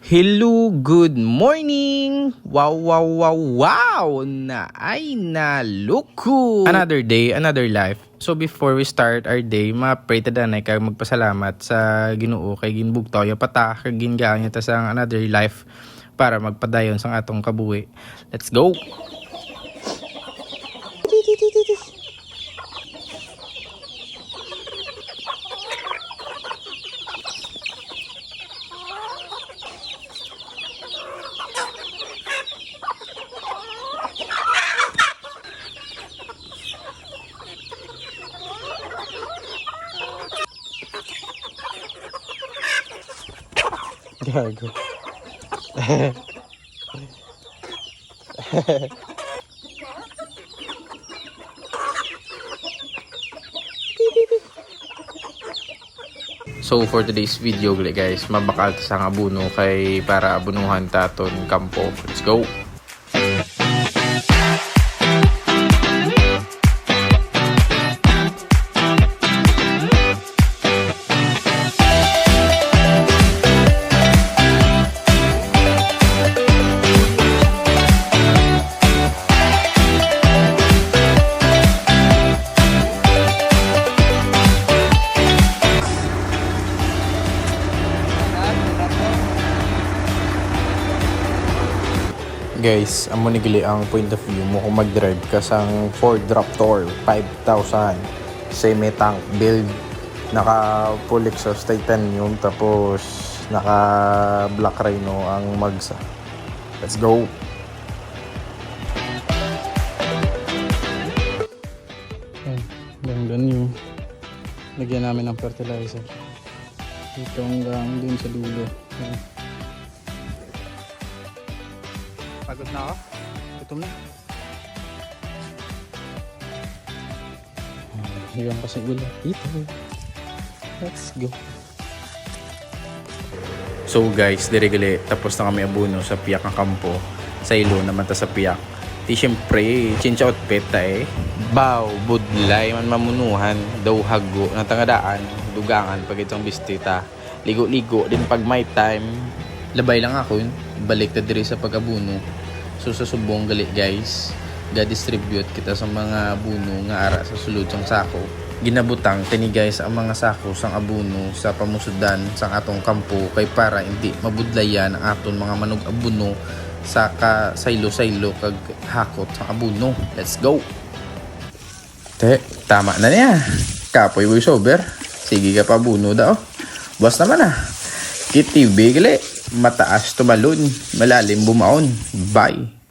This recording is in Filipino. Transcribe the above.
Hello, good morning! Wow, wow, wow, wow! Na ay naluko! Another day, another life. So before we start our day, ma-pray ta danay kag magpasalamat sa Ginoo kay ginbugtaw pata kag gingaan ta sa another life para magpadayon sa atong kabuhi. Let's go! Gago. So for today's video guys, mabakal ta sa abuno kay para abunuhan taton kampo. Let's go. Guys, amo ni gali ang point of view mo kung mag-drive ka sang Ford Raptor 5000 semi-tank build, naka full exhaust titanium, tapos naka black rhino ang magsa. Let's go. Ganda nyo. Lagyan namin ng fertilizer dito hanggang dun sa dulo. Pagod na ako. Gutom na. Hiyang kasi ulo. Dito. Let's go. So guys, diregali tapos na kami abuno sa piyak ng kampo. Sa ilo naman ta sa piyak. Di syempre, change outfit ta eh. Baw, budlay man mamunuhan. Daw hago. Natangadaan. Dugangan pag itong bistita. Ligo-ligo din pag may time. Labay lang ako yun. Balik na diri sa pag-abuno. So sa subong gali guys, ga-distribute kita sa mga abuno nga ara sa sulod sang sako. Ginabutang tini guys ang mga sako sang abuno sa pamusudan sang atong kampo kay para hindi mabudlayan ang aton mga manug abuno sa saylo-saylo kag hakot sang abuno. Let's go. Tama na niya. Kapoy voice over. Sige ka pa abuno daw. Boss naman ah. Kiti bigli. Mataas tumalon, malalim bumaon. Bye!